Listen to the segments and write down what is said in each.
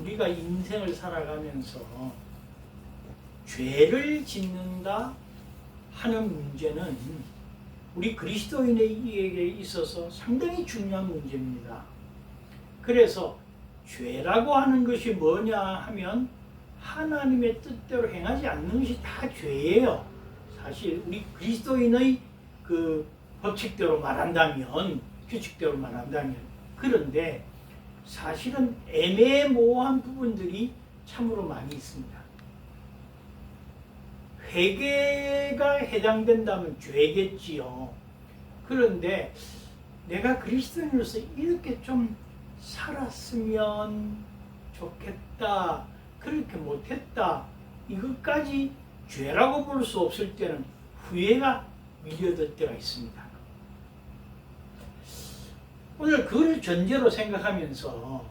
우리가 인생을 살아가면서 죄를 짓는다 하는 문제는 우리 그리스도인에게 있어서 상당히 중요한 문제입니다. 그래서 죄라고 하는 것이 뭐냐 하면 하나님의 뜻대로 행하지 않는 것이 다 죄예요. 사실 우리 그리스도인의 그 법칙대로 말한다면, 규칙대로 말한다면. 그런데 사실은 애매모호한 부분들이 참으로 많이 있습니다. 회개가 해당된다면 죄겠지요. 그런데 내가 그리스도인으로서 이렇게 좀 살았으면 좋겠다, 그렇게 못했다, 이것까지 죄라고 볼 수 없을 때는 후회가 밀려들 때가 있습니다. 오늘 그걸 전제로 생각하면서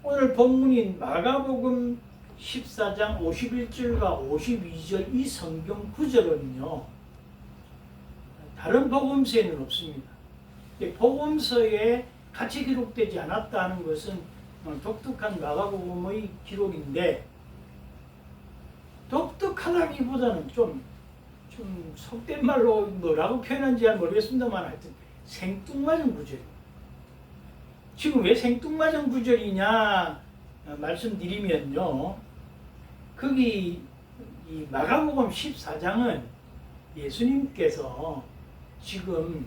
오늘 본문인 마가복음 14장 51절과 52절 이 성경 구절은요, 다른 복음서에는 없습니다. 복음서에 같이 기록되지 않았다는 것은 독특한 마가복음의 기록인데, 독특하다기보다는 좀 속된 말로 뭐라고 표현한지 잘 모르겠습니다만 하여튼 생뚱맞은 구절입니다. 지금 왜 생뚱맞은 구절이냐 말씀드리면요, 거기 이 마가복음 14장은 예수님께서 지금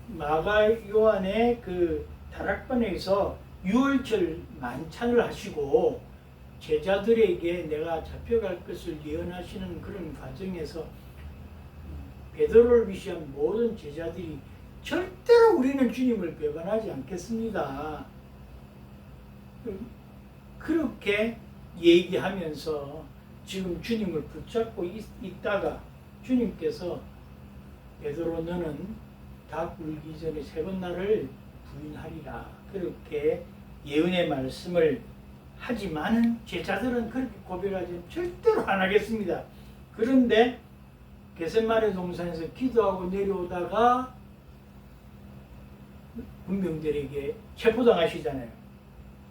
마가 요한의 그 다락방에서 유월절 만찬을 하시고 제자들에게 내가 잡혀갈 것을 예언하시는 그런 과정에서 베드로를 비롯한 모든 제자들이 절대로 우리는 주님을 배반하지 않겠습니다, 그렇게 얘기하면서 지금 주님을 붙잡고 있다가 주님께서 베드로 너는 닭 울기 전에 3번 나를 부인하리라, 그렇게 예언의 말씀을 하지만은 제자들은 그렇게 고백하지 절대로 안 하겠습니다. 그런데 겟세마네 동산에서 기도하고 내려오다가 군병들에게 체포당하시잖아요.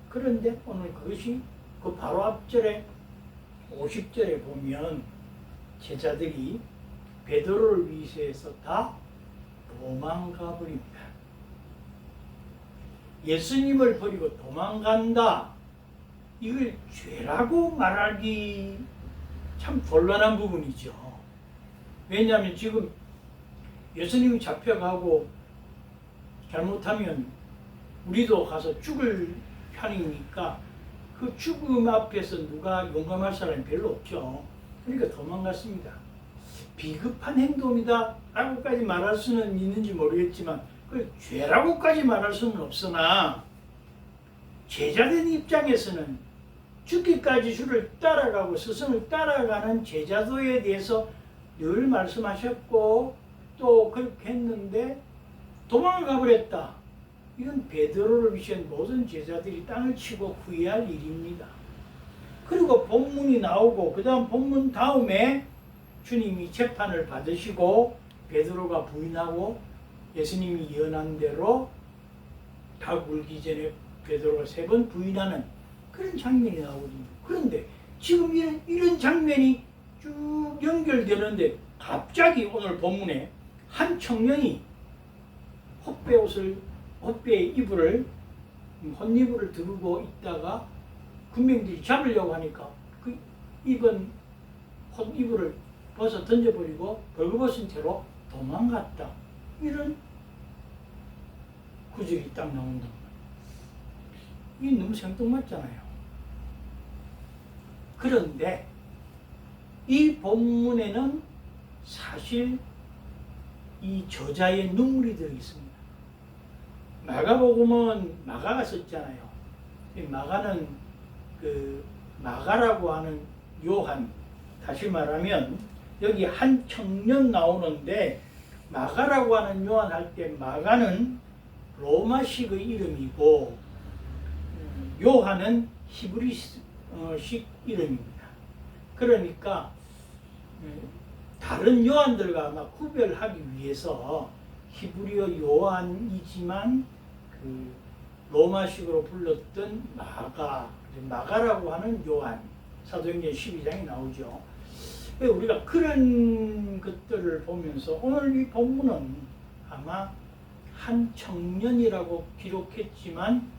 그런데 오늘 그것이 그 바로 앞절에 50절에 보면 제자들이 베드로를 위시해서 다 도망가 버립니다. 예수님을 버리고 도망간다, 이걸 죄라고 말하기 참 곤란한 부분이죠. 왜냐하면 지금 예수님이 잡혀가고 잘못하면 우리도 가서 죽을 편이니까 그 죽음 앞에서 누가 용감할 사람이 별로 없죠. 그러니까 도망갔습니다. 비급한 행동이다 라고까지 말할 수는 있는지 모르겠지만 그 죄라고까지 말할 수는 없으나 제자된 입장에서는 죽기까지 주를 따라가고 스승을 따라가는 제자도에 대해서 늘 말씀하셨고 또 그렇게 했는데 도망을 가버렸다. 이건 베드로를 비롯한 모든 제자들이 땅을 치고 후회할 일입니다. 그리고 본문이 나오고 그 다음 본문 다음에 주님이 재판을 받으시고 베드로가 부인하고 예수님이 예언한 대로 닭 울기 전에 베드로가 3번 부인하는 그런 장면이 나오거든요. 그런데 지금 이런 장면이 쭉 연결되는데 갑자기 오늘 본문에 한 청년이 헛배의 이불을 헛이불을 두르고 있다가 군병들이 잡으려고 하니까 그 입은 헛이불을 벗어 던져버리고 벌거벗은 채로 도망갔다. 이런 구절이 딱 나온다. 이게 너무 생뚱맞잖아요. 그런데 이 본문에는 사실 이 저자의 눈물이 들어있습니다. 마가복음은 마가가 썼잖아요. 마가는 그 마가라고 하는 요한, 다시 말하면 여기 한 청년 나오는데 마가라고 하는 요한 할 때 마가는 로마식의 이름이고 요한은 히브리식 이름입니다. 그러니까 다른 요한들과 아마 구별하기 위해서 히브리어 요한이지만 그 로마식으로 불렀던 마가, 마가라고 하는 요한, 사도행전 12장이 나오죠. 우리가 그런 것들을 보면서 오늘 이 본문은 아마 한 청년이라고 기록했지만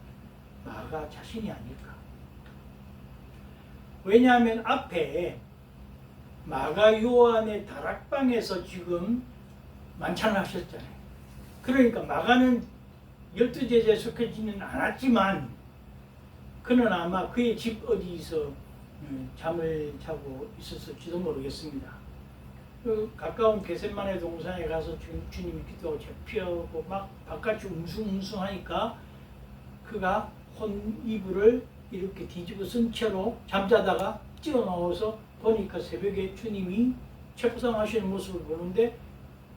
마가 자신이 아닐까. 왜냐하면 앞에 마가 요한의 다락방에서 지금 만찬을 하셨잖아요. 그러니까 마가는 12제자에 속하지는 않았지만 그는 아마 그의 집 어디서 잠을 자고 있었을지도 모르겠습니다. 그 가까운 게셋마네 동산에 가서 주님이 기도하고 잡혀고 막 바깥이 웅숭웅숭하니까 그가 혼 이불을 이렇게 뒤집어 쓴 채로 잠자다가 찍어 넣어서 보니까 새벽에 주님이 체포상하시는 모습을 보는데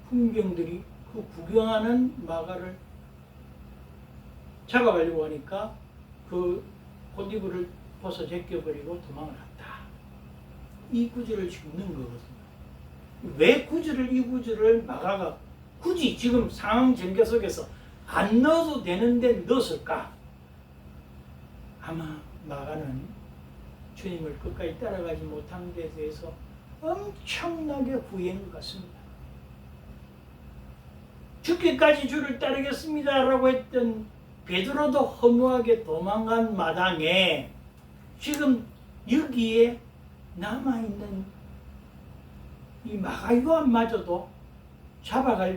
군병들이 그 구경하는 마가를 잡아가려고 하니까 그 혼이불을 벗어 제껴버리고 도망을 갔다. 이 구절을 짚는 거거든요. 왜 이 구절을 마가가 굳이 지금 상황 전개 속에서 안 넣어도 되는데 넣었을까? 아마 마가는 주님을 끝까지 따라가지 못한 데 대해서 엄청나게 후회한 것 같습니다. 죽기까지 주를 따르겠습니다 라고 했던 베드로도 허무하게 도망간 마당에 지금 여기에 남아있는 이 마가 요한마저도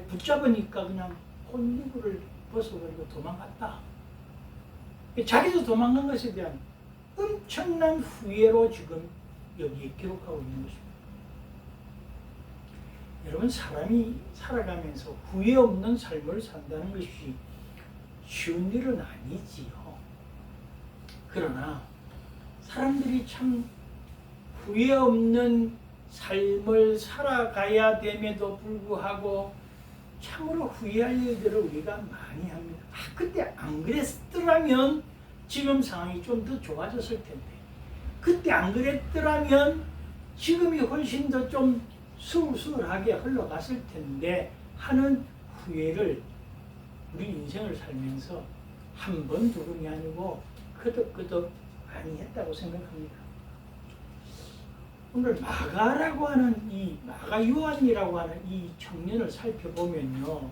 붙잡으니까 그냥 혼이불을 벗어버리고 도망갔다. 자기도 도망간 것에 대한 엄청난 후회로 지금 여기에 기록하고 있는 것입니다. 여러분, 사람이 살아가면서 후회 없는 삶을 산다는 것이 쉬운 일은 아니지요. 그러나 사람들이 참 후회 없는 삶을 살아가야 됨에도 불구하고 참으로 후회할 일들을 우리가 많이 합니다. 그때 안 그랬더라면 지금 상황이 좀 더 좋아졌을 텐데, 그때 안 그랬더라면 지금이 훨씬 더 좀 수월하게 흘러갔을 텐데 하는 후회를 우리 인생을 살면서 한 번, 두 번이 아니고 거듭거듭 많이 했다고 생각합니다. 오늘 마가라고 하는 마가 요한이라고 하는 이 청년을 살펴보면요,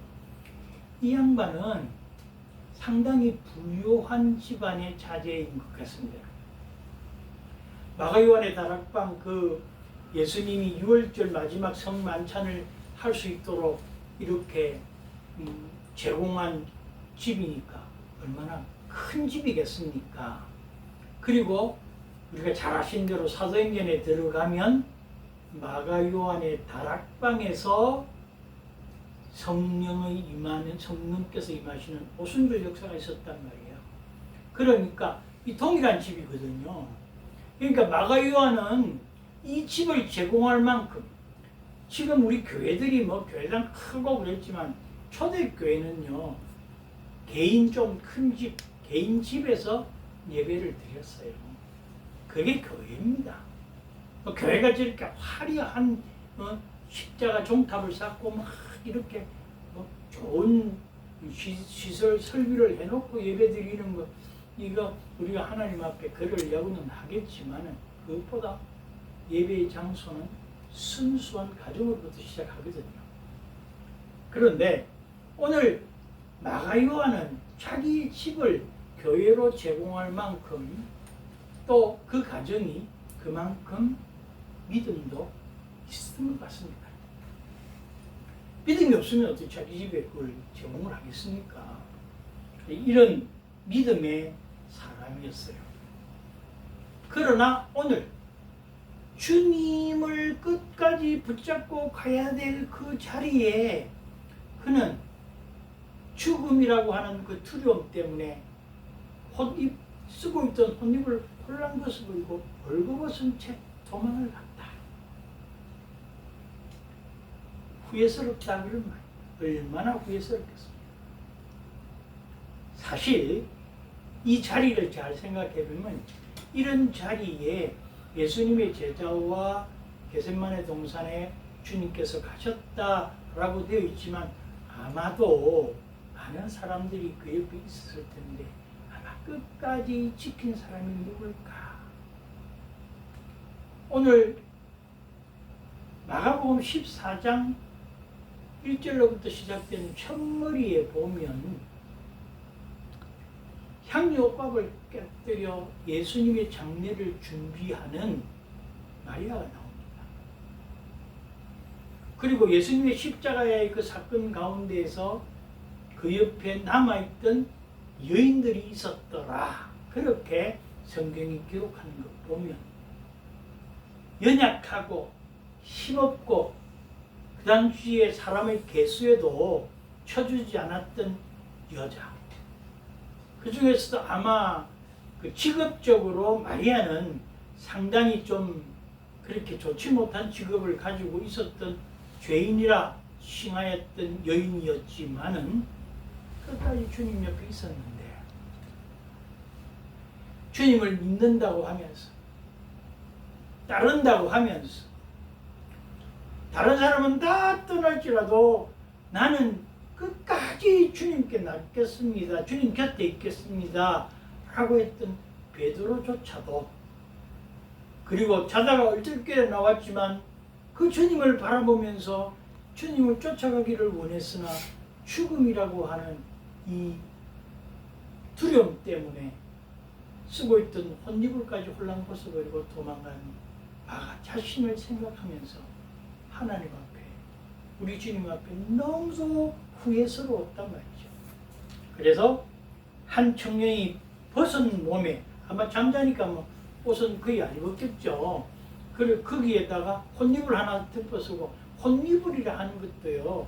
이 양반은 상당히 부유한 집안의 자제인 것 같습니다. 마가 요한의 다락방, 예수님이 6월절 마지막 성만찬을 할 수 있도록 이렇게 제공한 집이니까 얼마나 큰 집이겠습니까? 그리고 우리가 잘 아신 대로 사도행전에 들어가면 마가 요한의 다락방에서 성령께서 임하시는 오순절 역사가 있었단 말이에요. 그러니까 이 동일한 집이거든요. 그러니까 마가 요한은 이 집을 제공할 만큼, 지금 우리 교회들이 교회당 크고 그랬지만 초대교회는요, 개인 좀 큰 집, 개인 집에서 예배를 드렸어요. 그게 교회입니다. 교회가 저렇게 화려한 십자가 종탑을 쌓고 막 이렇게 좋은 시설 설비를 해놓고 예배 드리는 거, 이거 우리가 하나님 앞에 그러려고는 하겠지만 그것보다 예배의 장소는 순수한 가정으로부터 시작하거든요. 그런데 오늘 마가 요한은 자기 집을 교회로 제공할 만큼 또 그 가정이 그만큼 믿음도 있는 것 같습니다. 믿음이 없으면 어떻게 자기 집에 그걸 제공을 하겠습니까? 이런 믿음의 사람이었어요. 그러나 오늘 주님을 끝까지 붙잡고 가야 될 그 자리에 그는 죽음이라고 하는 그 두려움 때문에 쓰고 있던 혼입을 홀랑벗어 입고 벌거벗은 채 도망을 갔다. 후회스럽다 그런 말. 얼마나 후회스럽겠습니까? 사실 이 자리를 잘 생각해 보면 이런 자리에 예수님의 제자와 게셋마네 동산에 주님께서 가셨다라고 되어 있지만 아마도 많은 사람들이 그 옆에 있었을 텐데 아마 끝까지 지킨 사람이 누굴까? 오늘 마가복음 14장 1절로부터 시작된 첫머리에 보면 향유옥밥을 깨뜨려 예수님의 장례를 준비하는 마리아가 나옵니다. 그리고 예수님의 십자가의 그 사건 가운데에서 그 옆에 남아있던 여인들이 있었더라. 그렇게 성경이 기록하는 것 보면 연약하고 힘없고 그 당시에 사람의 개수에도 쳐주지 않았던 여자. 그 중에서도 아마 그 직업적으로 마리아는 상당히 좀 그렇게 좋지 못한 직업을 가지고 있었던 죄인이라 칭하였던 여인이었지만은 끝까지 주님 옆에 있었는데 주님을 믿는다고 하면서 따른다고 하면서 다른 사람은 다 떠날지라도 나는 끝까지 주님께 낫겠습니다. 주님 곁에 있겠습니다. 라고 했던 베드로조차도 그리고 자다가 얼떨결에 나왔지만 그 주님을 바라보면서 주님을 쫓아가기를 원했으나 죽음이라고 하는 이 두려움 때문에 쓰고 있던 혼이불까지 홀랑 벗어버리고 도망간 마가 자신을 생각하면서 하나님 앞에 우리 주님 앞에 너무 후회스러웠단 말이죠. 그래서 한 청년이 벗은 몸에 아마 잠자니까 뭐 옷은 거의 안 입었겠죠. 그리고 거기에다가 혼이불 하나 덮어쓰고 혼이불이라 하는 것도요.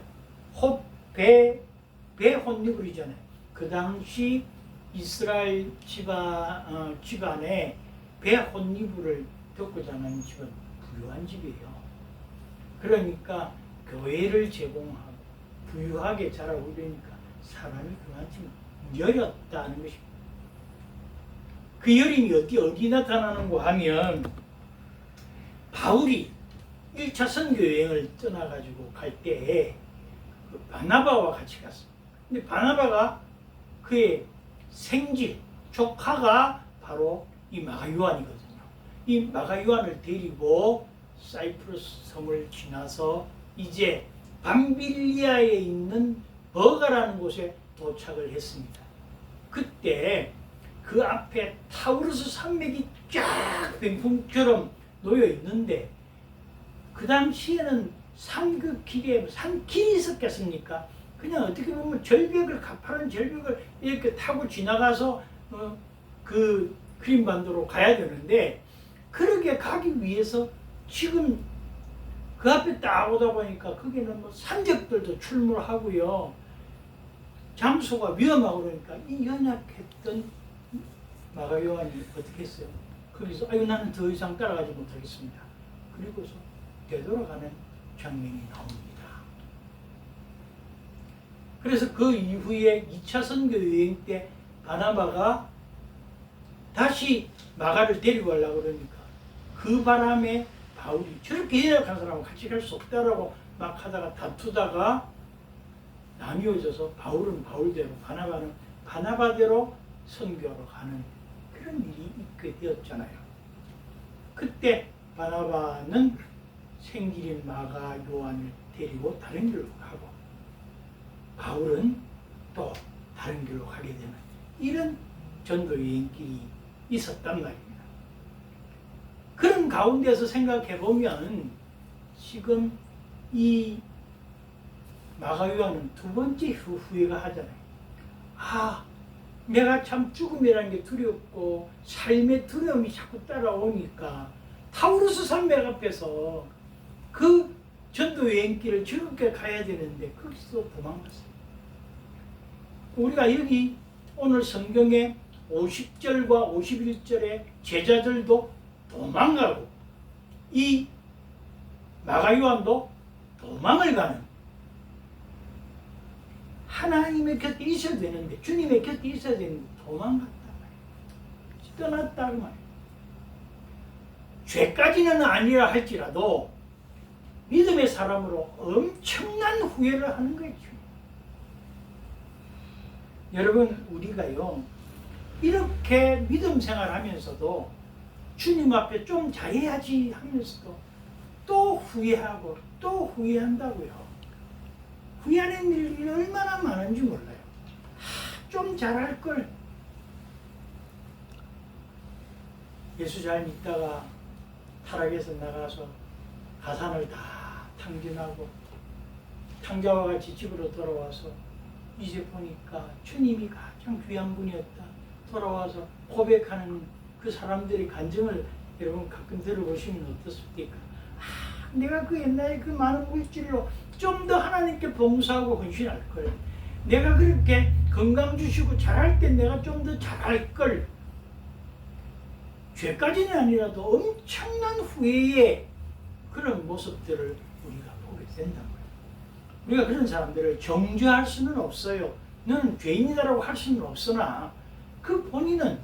배 혼이불이잖아요. 그 당시 이스라엘 집안에 배 혼이불을 덮고 자라는 집은 부유한 집이에요. 그러니까 교회를 제공하고 부유하게 자라고 이러니까 사람이 그만큼 여렸다는 것입니다. 그 여림이 어디 나타나는가 하면 바울이 1차 선교 여행을 떠나가지고 갈 때 그 바나바와 같이 갔습니다. 근데 바나바가 그의 생질, 조카가 바로 이 마가요한이거든요. 이 마가요한을 데리고 사이프러스 섬을 지나서 이제 밤빌리아에 있는 버가라는 곳에 도착을 했습니다. 그때 그 앞에 타우루스 산맥이 쫙 병풍처럼 놓여 있는데 그 당시에는 산길이 있었겠습니까? 그냥 어떻게 보면 가파른 절벽을 이렇게 타고 지나가서 그 그린반도로 가야 되는데 그렇게 가기 위해서 지금 그 앞에 딱 오다 보니까 거기는 뭐 산적들도 출몰하고요. 장소가 위험하고 그러니까 이 연약했던 마가요한이 어떻게 했어요? 거기서 나는 더 이상 따라가지 못하겠습니다. 그리고서 되돌아가는 장면이 나옵니다. 그래서 그 이후에 2차 선교 여행 때 바나바가 다시 마가를 데리고 가려고 그러니까 그 바람에 바울이 저렇게 연약한 사람하고 같이 갈 수 없다라고 막 하다가 다투다가 나뉘어져서 바울은 바울대로 바나바는 바나바대로 선교로 가는 그런 일이 있게 되었잖아요. 그때 바나바는 생길인 마가 요한을 데리고 다른 길로 가고 바울은 또 다른 길로 가게 되는 이런 전도 여행길이 있었단 말입니다. 그런 가운데서 생각해 보면 지금 이 마가 요한은 두 번째 후회가 하잖아요. 내가 참 죽음이라는 게 두렵고 삶의 두려움이 자꾸 따라오니까 타우루스 산맥 앞에서 그 전도 여행길을 즐겁게 가야 되는데 거기서 도망갔어요. 우리가 여기 오늘 성경에 50절과 51절에 제자들도 도망가고 이 마가 요한도 도망을 가는 하나님의 곁에 있어야 되는데 주님의 곁에 있어야 되는데 도망갔단 말이에요. 떠났다는 말이에요. 죄까지는 아니라 할지라도 믿음의 사람으로 엄청난 후회를 하는 거죠. 여러분 우리가요 이렇게 믿음 생활하면서도 주님 앞에 좀 잘해야지 하면서도 또 후회하고 또 후회한다고요. 후회하는 일이 얼마나 많은지 몰라요. 좀 잘할 걸. 예수 잘 믿다가 타락해서 나가서 가산을 다 탕진하고 탕자와 같이 집으로 돌아와서 이제 보니까 주님이 가장 귀한 분이었다. 돌아와서 고백하는 그 사람들의 간증을 여러분 가끔 들어보시면 어떻습니까? 내가 그 옛날에 그 많은 물질로 좀 더 하나님께 봉사하고 헌신할 걸. 내가 그렇게 건강 주시고 잘할 때 내가 좀 더 잘할 걸. 죄까지는 아니라도 엄청난 후회의 그런 모습들을 우리가 보게 된다고요. 우리가 그런 사람들을 정죄할 수는 없어요. 너는 죄인이다라고 할 수는 없으나 그 본인은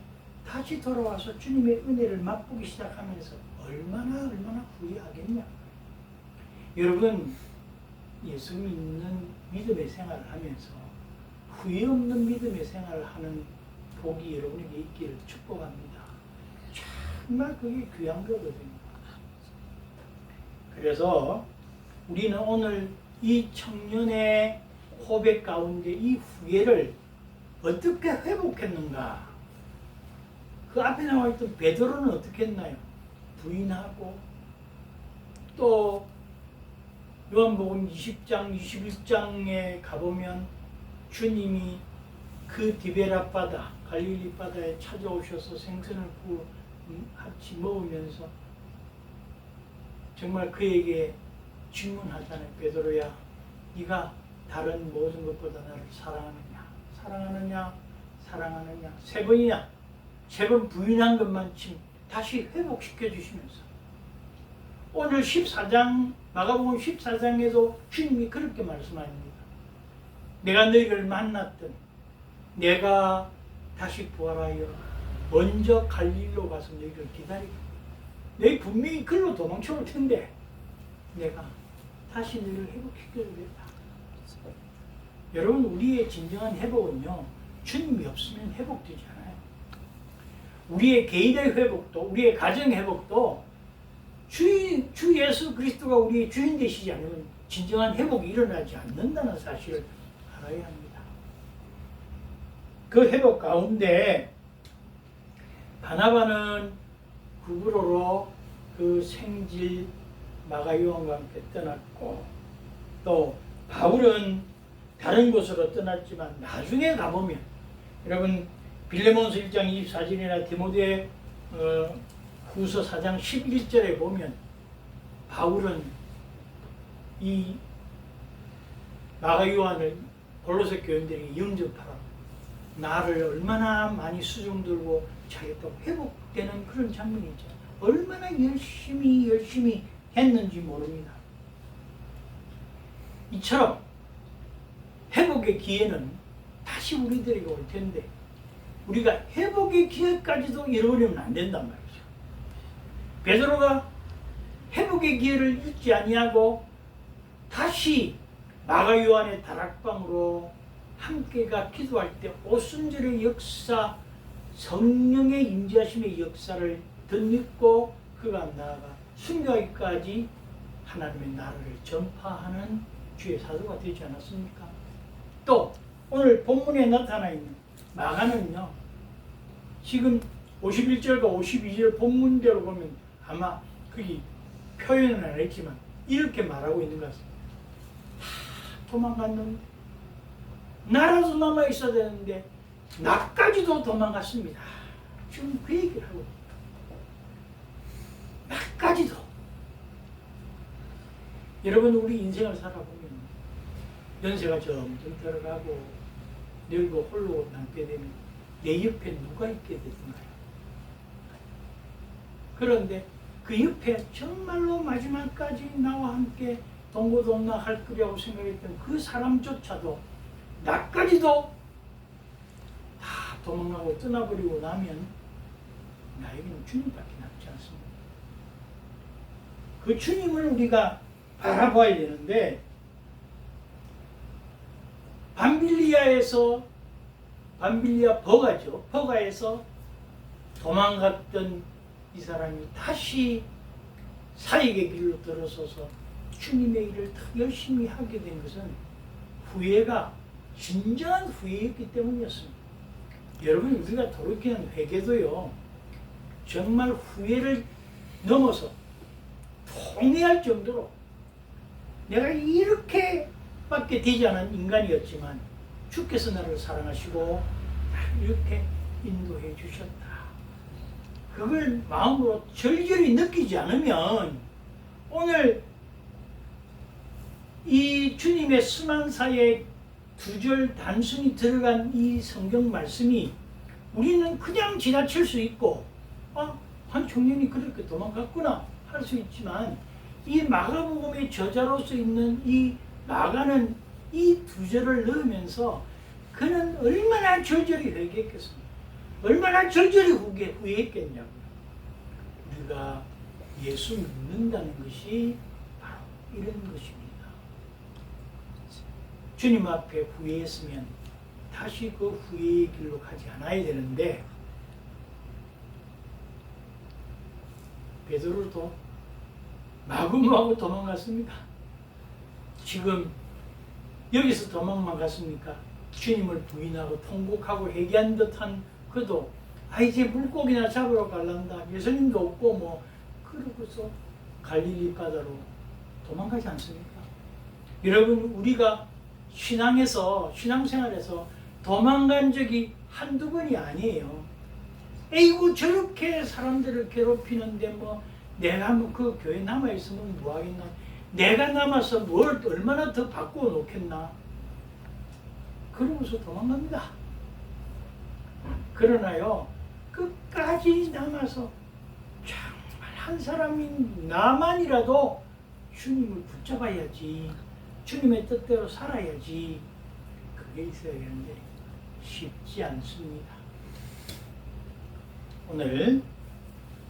다시 돌아와서 주님의 은혜를 맛보기 시작하면서 얼마나 후회하겠냐. 여러분, 예수 믿는 믿음의 생활을 하면서 후회 없는 믿음의 생활을 하는 복이 여러분에게 있기를 축복합니다. 정말 그게 귀한 거거든요. 그래서 우리는 오늘 이 청년의 고백 가운데 이 후회를 어떻게 회복했는가? 그 앞에 나와 있던 베드로는 어떻게 했나요? 부인하고 또 요한복음 20장, 21장에 가보면 주님이 그 디베라 바다, 갈릴리 바다에 찾아오셔서 생선을 구워 같이 먹으면서 정말 그에게 질문하잖아요. 베드로야, 네가 다른 모든 것보다 나를 사랑하느냐? 사랑하느냐? 3번이냐? 3번 부인한 것만 지금 다시 회복시켜 주시면서 오늘 14장, 마가복음 14장에도 주님이 그렇게 말씀합니다. 내가 너희를 만났던 내가 다시 부활하여 먼저 갈릴리로 가서 너희를 기다리고 너희 분명히 글로 도망쳐올 텐데 내가 다시 너희를 회복시켜 주겠다. 여러분, 우리의 진정한 회복은요, 주님이 없으면 회복되지 않아요. 우리의 개인의 회복도, 우리의 가정의 회복도 주 예수 그리스도가 우리의 주인 되시지 않으면 진정한 회복이 일어나지 않는다는 사실을 알아야 합니다. 그 회복 가운데 바나바는 구브로로 그 생질 마가 요한과 함께 떠났고 또 바울은 다른 곳으로 떠났지만 나중에 가보면 여러분 빌레몬서 1장 24절이나 디모데 후서 4장 11절에 보면 바울은 이 마가 요한을 골로새 교인들에게 영접하라고 나를 얼마나 많이 수종 들고 자기도 회복되는 그런 장면이죠. 얼마나 열심히 했는지 모릅니다. 이처럼 회복의 기회는 다시 우리들에게 올 텐데 우리가 회복의 기회까지도 잃어버리면 안 된단 말이죠. 베드로가 회복의 기회를 잊지 아니하고 다시 마가 요한의 다락방으로 함께가 기도할 때 오순절의 역사, 성령의 임재하심의 역사를 덧입고 그가 나아가 순교하기까지 하나님의 나라를 전파하는 주의 사도가 되지 않았습니까? 또 오늘 본문에 나타나 있는 마가는요, 지금 51절과 52절 본문대로 보면 아마 거기 표현은 안 했지만 이렇게 말하고 있는 것 같습니다. 도망갔는데 나라도 남아 있어야 되는데 나까지도 도망갔습니다. 지금 그 얘기를 하고 나까지도. 여러분, 우리 인생을 살아보면 연세가 점점 들어가고 늙고 홀로 남게 되면 내 옆에 누가 있게 되던가요? 그런데 그 옆에 정말로 마지막까지 나와 함께 동고동락 할 거라고 생각했던 그 사람조차도 나까지도 다 도망가고 떠나버리고 나면 나에게는 주님밖에 남지 않습니다. 그 주님을 우리가 바라봐야 되는데 밤빌리아에서 밤빌리아 버가죠. 버가에서 도망갔던 이 사람이 다시 사역의 길로 들어서서 주님의 일을 더 열심히 하게 된 것은 후회가 진정한 후회였기 때문이었습니다. 여러분, 우리가 돌이키는 회개도요, 정말 후회를 넘어서 통회할 정도로 내가 이렇게밖에 되지 않은 인간이었지만 주께서 나를 사랑하시고 나를 이렇게 인도해 주셨다. 그걸 마음으로 절절히 느끼지 않으면 오늘 이 주님의 순환사의 두 절 단순히 들어간 이 성경 말씀이 우리는 그냥 지나칠 수 있고 한 청년이 그렇게 도망갔구나 할 수 있지만 이 마가복음의 저자로서 있는 이 마가는 이 두 절을 넣으면서 그는 얼마나 절절히 회개했겠습니까? 얼마나 절절히 후회했겠냐고요. 우리가 예수 믿는다는 것이 바로 이런 것입니다. 주님 앞에 후회했으면 다시 그 후회의 길로 가지 않아야 되는데 베드로도 마구마구 도망갔습니다. 지금 여기서 도망만 갔습니까? 주님을 부인하고 통곡하고 회개한 듯한 그도 이제 물고기나 잡으러 갈란다. 예수님도 없고 뭐 그러고서 갈릴리 바다로 도망가지 않습니까? 여러분, 우리가 신앙생활에서 도망간 적이 한두 번이 아니에요. 에이구 저렇게 사람들을 괴롭히는데 뭐 내가 뭐 그 교회 남아있으면 뭐 하겠나. 내가 남아서 뭘 얼마나 더 바꾸어 놓겠나. 그러고서 도망갑니다. 그러나요, 끝까지 남아서 정말 한 사람인 나만이라도 주님을 붙잡아야지, 주님의 뜻대로 살아야지, 그게 있어야 되는데 쉽지 않습니다. 오늘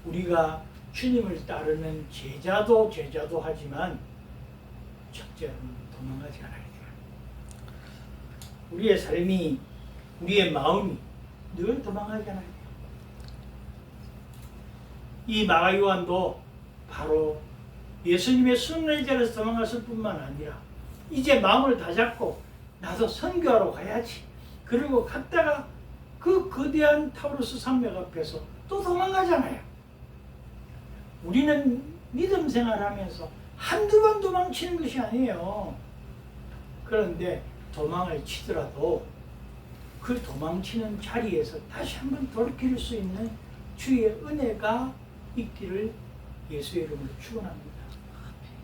우리가 주님을 따르는 제자도 하지만 첫째는 도망가지 않아야 돼요. 우리의 삶이, 우리의 마음이 늘 도망가지 않아야 돼요. 이 마가 요한도 바로 예수님의 순례 자리에서 도망갔을 뿐만 아니라 이제 마음을 다잡고 나도 선교하러 가야지. 그리고 갔다가 그 거대한 타우루스 산맥 앞에서 또 도망가잖아요. 우리는 믿음 생활하면서 한두 번 도망치는 것이 아니에요. 그런데 도망을 치더라도 그 도망치는 자리에서 다시 한번 돌이킬 수 있는 주의 은혜가 있기를 예수의 이름으로 축원합니다.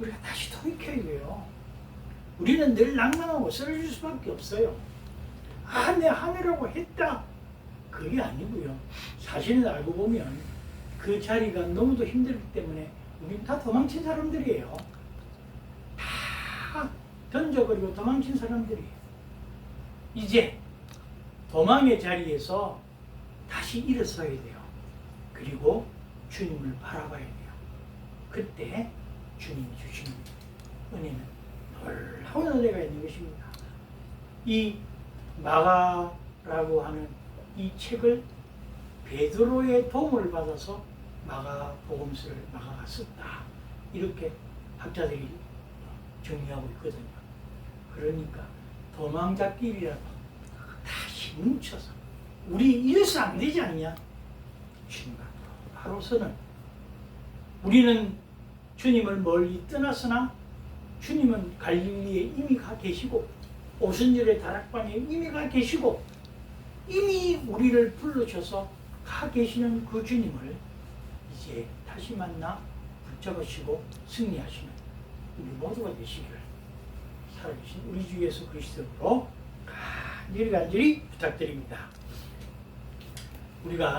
우리가 다시 돌이켜야 돼요. 우리는 늘 낭만하고 쓰러질 수밖에 없어요. 내 하느라고 했다. 그게 아니고요. 사실은 알고 보면 그 자리가 너무도 힘들기 때문에 우리는 다 도망친 사람들이에요. 다 던져버리고 도망친 사람들이에요. 이제 도망의 자리에서 다시 일어서야 돼요. 그리고 주님을 바라봐야 돼요. 그때 주님이 주시는 은혜는 놀라운 은혜가 있는 것입니다. 이 마가라고 하는 이 책을 베드로의 도움을 받아서 마가복음서를 마가가 썼다. 이렇게 학자들이 정리하고 있거든요. 그러니까 도망자끼리라도 다시 뭉쳐서 우리 이래서 안 되지 않냐? 주님과 바로서는 우리는 주님을 멀리 떠났으나 주님은 갈릴리에 이미 가 계시고 오순절의 다락방에 이미 가 계시고 이미 우리를 불러셔서 가 계시는 그 주님을 이제 다시 만나 붙잡으시고 승리하시는 우리 모두가 되시기를 살아계신 우리 주 예수 그리스도로 간절히 부탁드립니다. 우리가